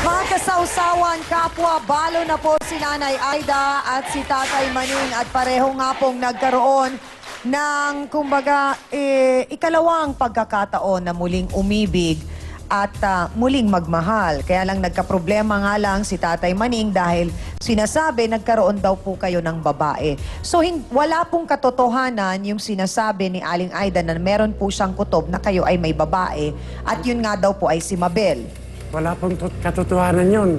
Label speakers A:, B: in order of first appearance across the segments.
A: Mga kasawsawan, kapwa, balo na po si Nanay Aida at si Tatay Maning at pareho nga pong nagkaroon ng, kumbaga, ikalawang pagkakataon na muling umibig at muling magmahal. Kaya lang nagkaproblema nga lang si Tatay Maning dahil sinasabi nagkaroon daw po kayo ng babae. So wala pong katotohanan yung sinasabi ni Aling Aida na meron po siyang kutob na kayo ay may babae at yun nga daw po ay si Mabel.
B: Wala pong katotohanan yun.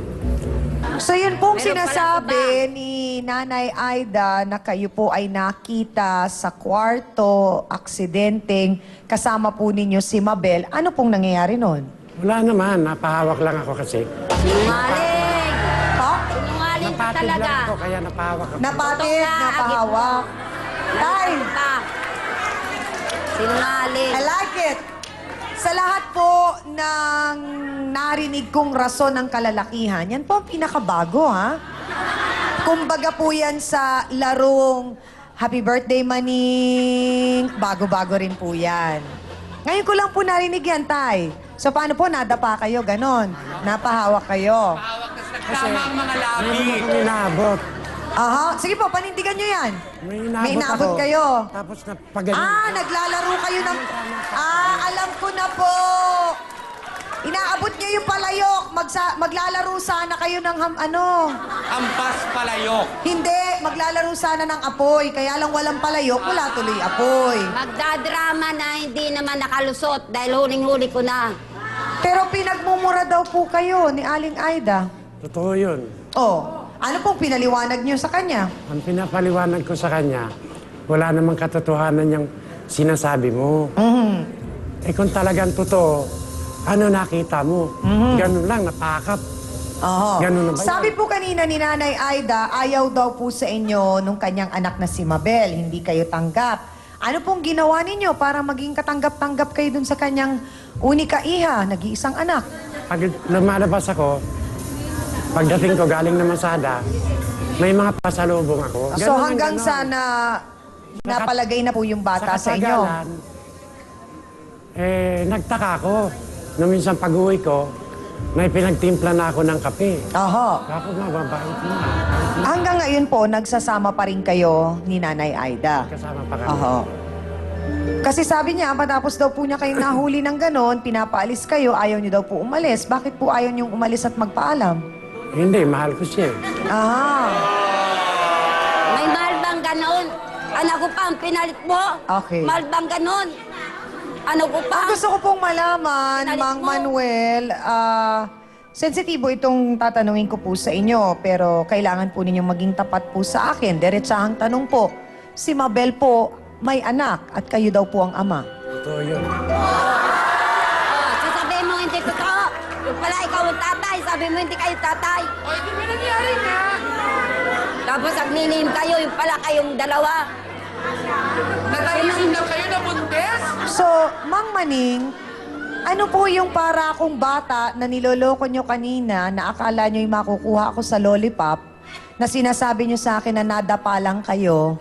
A: So yun pong
C: Meron
A: sinasabi ni Nanay Aida na kayo po ay nakita sa kwarto, aksidenteng kasama po ninyo si Mabel. Ano pong nangyayari nun?
B: Wala naman, napahawak lang ako kasi.
C: Sinungaling!
A: Pa?
C: Sinungaling ka
B: Napatid
C: talaga.
B: lang ako, kaya napahawak ako.
A: Napatid,
C: Totoo nga,
A: napahawak. Tay,
C: Pa. Sinungaling.
A: I like it. Sa lahat po ng narinig kong rason ng kalalakihan, yan po ang pinakabago, ha? Kumbaga po yan sa larong Happy Birthday, Maning. Bago-bago rin po yan. Ngayon ko lang po narinig yan, Tay. So paano po, nadapa kayo, ganon? Napahawak kayo.
B: Kasi meron akong inabot.
A: Aha, sige po, panindigan nyo yan.
B: May
A: inabot
B: ako.
A: kayo.
B: Tapos na pag-ganyan.
A: Naglalaro kayo ng... alam ko na po. Inaabot niyo yung palayok. Maglalaro sana kayo ng
D: Ampas palayok.
A: Hindi, maglalaro sana ng apoy. Kaya lang walang palayok, wala tuloy apoy.
C: Magdadrama na hindi naman nakalusot dahil huling-huli ko na.
A: Pero pinagmumura daw po kayo ni Aling Aida.
B: Totoo yun.
A: Oh, ano pong pinaliwanag niyo sa kanya?
B: Ang pinapaliwanag ko sa kanya, wala namang katotohanan yung sinasabi mo. Eh kung talagang totoo, ano nakita mo? Ganun lang, napakap.
A: Oo.
B: Ganun na ba yan?
A: Sabi po kanina ni Nanay Aida, ayaw daw po sa inyo nung kanyang anak na si Mabel. Hindi kayo tanggap. Ano pong ginawa ninyo para maging katanggap-tanggap kayo dun sa kanyang unika iha, nag-iisang anak?
B: Pag lumalabas ako, pagdating ko galing na Masada, may mga pasalubong ako.
A: So
B: Ganun ang
A: hanggang
B: ganun.
A: sana napalagay na po yung bata sa inyo.
B: katagalan, nagtaka ako. Nung minsan pag-uwi ko, may pinagtimpla na ako ng kape.
A: Oho.
B: Ako mababait na.
A: Hanggang ngayon po, nagsasama pa rin kayo ni Nanay Aida.
B: Kasama pa kami.
A: Oho. Kasi sabi niya, matapos daw po niya kayong nahuli ng ganon, pinapaalis kayo, ayaw niyo daw po umalis. Bakit po ayaw niyong umalis at magpaalam?
B: Hindi, mahal ko siya.
C: May mahal bang ganon? Anak ko pa ang pinalit mo?
A: Okay.
C: Mahal bang ganon? Ano ko pa?
A: Ang gusto ko pong malaman,
C: Pinalit
A: Mang
C: mo.
A: Manuel, sensitibo itong tatanungin ko po sa inyo, pero kailangan po ninyong maging tapat po sa akin. Diretsahang tanong po, si Mabel po may anak at kayo daw po ang ama.
B: Totoo yun.
C: Sasabihin mo hindi totoo. Yung pala ikaw ang tatay, sabi mo hindi kayo tatay.
D: O, hindi mo nangyari nga.
C: Tapos agninim kayo, yung pala kayong dalawa.
D: Natayisin na kayo na buntes?
A: So, Mang Maning, ano po yung para akong bata na niloloko nyo kanina na akala nyo'y makukuha ako sa lollipop na sinasabi nyo sa akin na nadapa lang kayo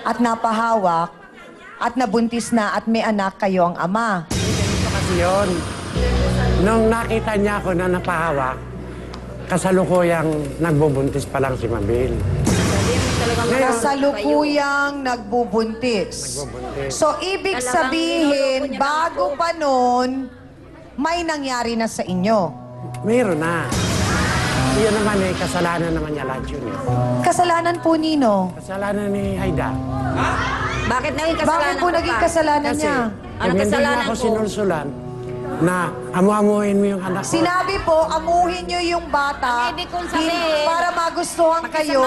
A: at napahawak at nabuntis na at may anak kayo ang ama?
B: Ito kasi yun. Nung nakita niya ako na napahawak, kasalukuyang nagbubuntis pa lang si Mabel.
A: Kasalukuyang nagbubuntis.
B: Nagbubuntis.
A: So, ibig
C: Talagang
A: sabihin,
C: niloloko niya
A: bago
C: ako.
A: pa noon, may nangyari na sa inyo.
B: Meron na. Yun naman kasalanan naman niya lahat yun eh.
A: Kasalanan po, Nino.
B: Kasalanan ni Haida.
C: Bakit naging kasalanan
A: Bakit po
C: ko
A: naging
C: pa?
A: kasalanan
B: Kasi,
A: niya?
C: Anong
B: pag hindi niya
C: kasalanan
B: ako
C: ko?
B: sinulsulan, na amu-amuhin mo yung anak ko.
A: Sinabi po, amuhin nyo yung bata
C: Ang ibig kong sabihin,
A: para magustuhan kayo.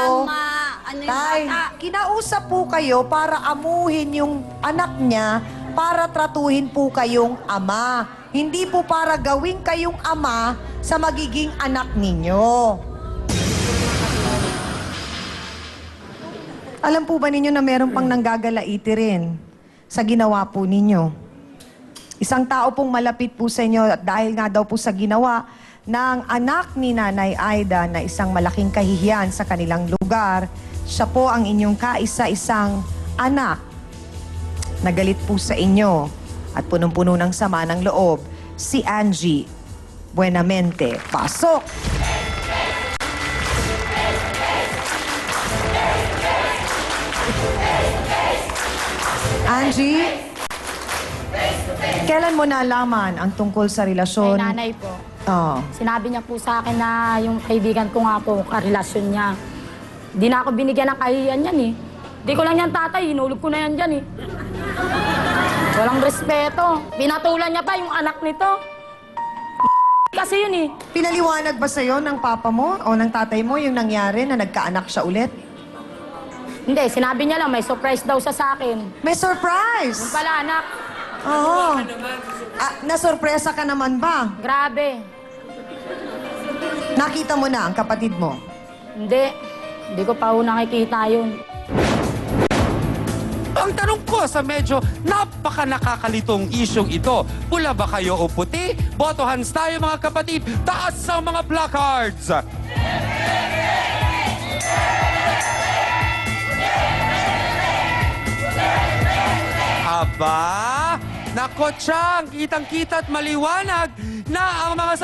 C: Ano yung
A: Tay,
C: bata?
A: kinausap po kayo para amuhin yung anak niya para tratuhin po kayong ama. Hindi po para gawin kayong ama sa magiging anak ninyo. Alam po ba ninyo na meron pang nanggagalaiti rin sa ginawa po ninyo? Isang tao pong malapit po sa inyo at dahil nga daw po sa ginawa ng anak ni Nanay Aida na isang malaking kahihiyan sa kanilang lugar, siya po ang inyong kaisa-isang anak. Nagalit po sa inyo at punong-puno ng sama ng loob, si Angie. Buenamente. Pasok! Angie, kailan mo nalaman ang tungkol sa
E: Kay
A: relasyon?
E: nanay po.
A: Oh.
E: Sinabi niya po sa akin na yung kaibigan ko nga po, karelasyon niya. Di na ako binigyan ng kahiyan yan eh. Di ko lang yan tatay, hinulog ko na yan dyan eh. Walang respeto. Pinatulan niya pa yung anak nito. Kasi yun eh.
A: Pinaliwanag ba sa'yo ng papa mo o ng tatay mo yung nangyari na nagkaanak siya ulit?
E: Hindi, sinabi niya lang may surprise daw siya sa akin.
A: May surprise!
E: Pala anak,
A: Oo. Nasorpresa ka naman ba?
E: grabe.
A: Nakita mo na ang kapatid mo?
E: Hindi ko pa ho nakikita yun.
D: Ang tanong ko sa medyo napaka nakakalitong isyong ito, pula ba kayo o puti? Boto hands tayo mga kapatid, taas ang mga placards! Aba, nako Chang, kitang-kita at maliwanag na ang mga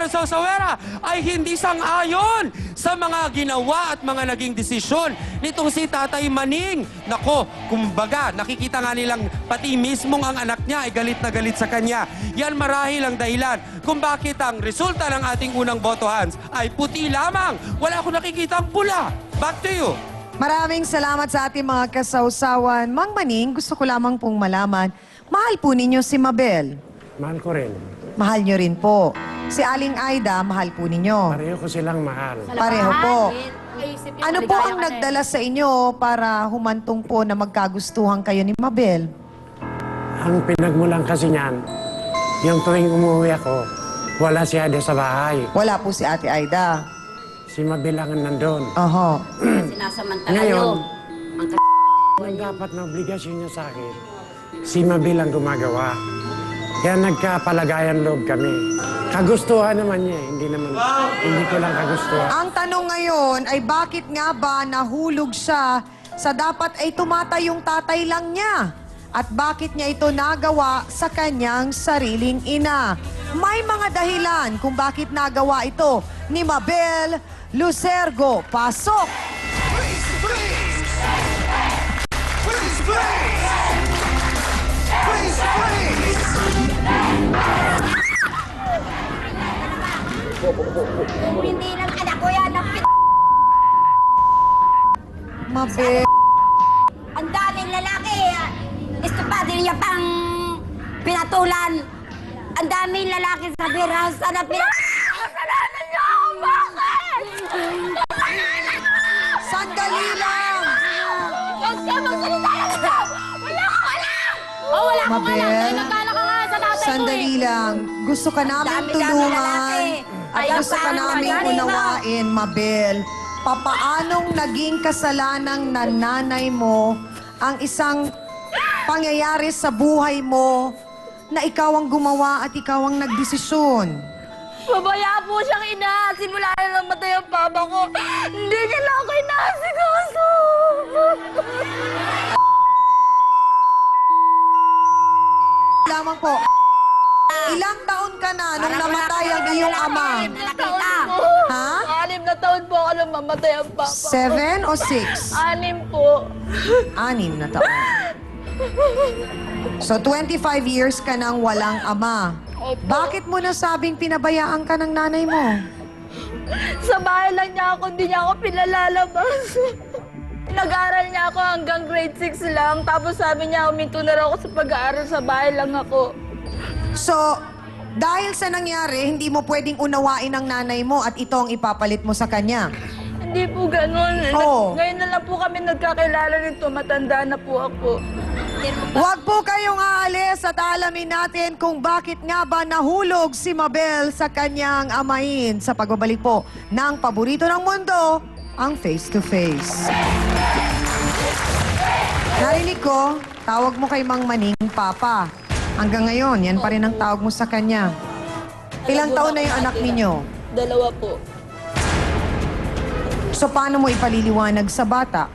D: sausawera ay hindi sang-ayon sa mga ginawa at mga naging desisyon nitong si Tatay Maning. Nako, kumbaga, nakikita nga nilang pati mismong ang anak niya ay galit na galit sa kanya. Yan marahil ang dahilan kung bakit ang resulta ng ating unang boto hands ay puti lamang. Wala akong nakikita ang pula. Back to you.
A: Maraming salamat sa ating mga kasawsawan. Mang Maning, gusto ko lamang pong malaman, mahal po ninyo si Mabel.
B: Mahal ko rin.
A: Mahal nyo rin po. Si Aling Aida, mahal po ninyo.
B: Pareho ko silang mahal.
A: Pareho po.
E: Naisip yun,
A: Ano po
E: maligaya
A: ang
E: ka na eh.
A: nagdala sa inyo para humantong po na magkagustuhan kayo ni Mabel?
B: Ang pinagmulan kasi niyan, yung tuwing umuwi ako, wala si Ade sa bahay.
A: Wala po si Ate Aida.
B: Si Mabel ang nandun.
A: Oho.
C: Sinasamantala
B: Ngayon,
C: nyo.
B: ang dapat na obligasyon niya sa akin, si Mabel ang gumagawa. Kaya nagkapalagayan loob kami. Kagustuhan naman niya, hindi ko lang kagustuhan.
A: Ang tanong ngayon ay bakit nga ba nahulog siya sa dapat ay tumatay yung tatay lang niya? At bakit niya ito nagawa sa kanyang sariling ina? May mga dahilan kung bakit nagawa ito ni Mabel Lucergo. Pasok!
C: Kung hindi lang anak ko yan,
A: Mabel.
C: ang daming lalaki. Estupado niya pang pinatulan. Ang daming lalaki sa Birhouse na kasalanan niyo ako. Bakit?
A: Sandali lang!
C: Huwag ka magsalita lang ito. Wala ko alam.
E: Oh, wala akong alam.
A: Mabel,
E: Dahil nagkala ka nga sa tatay ko
A: Sandali lang. Gusto ka namin
C: Dami-dami
A: tulungan.
C: lalaki.
A: At
C: Ayaw
A: gusto ka
C: parang
A: namin
C: nanay mo.
A: unawain, Mabel. Papaanong naging kasalanang nanay mo ang isang pangyayari sa buhay mo na ikaw ang gumawa at ikaw ang nagdesisyon?
C: Pabaya po siyang ina. Simula na namatay ang papa ko. Hindi niya lang ako inaasikaso.
A: Lamang po, ilang taon ka na nung namatay ang iyong ama?
C: Nakita.
A: Ha?
F: 6 na taon po ako nung mamatay ang papa.
A: 7 o 6?
F: 6 po.
A: 6 na taon. So, 25 years ka nang walang ama.
F: Opo.
A: Bakit mo nasabing pinabayaan ka ng nanay mo?
F: Sa bahay lang niya ako, hindi niya ako pinalalabas. Nag-aaral niya ako hanggang grade 6 lang. Tapos sabi niya, huminto na raw ako sa pag-aaral, sa bahay lang ako.
A: So, dahil sa nangyari, hindi mo pwedeng unawain ang nanay mo at ito ang ipapalit mo sa kanya.
F: Hindi po ganun.
A: Oo.
F: Ngayon na lang po kami nagkakilala nito. Matanda na po ako.
A: Huwag po kayong aalis at alamin natin kung bakit nga ba nahulog si Mabel sa kanyang amahin sa pagbabalik po ng paborito ng mundo, ang Face to Face. Narinig ko, tawag mo kay Mang Maning Papa. Hanggang ngayon, yan pa rin ang tawag mo sa kanya. Ilang taon na yung anak ninyo?
F: 2 po.
A: So paano mo ipaliliwanag sa bata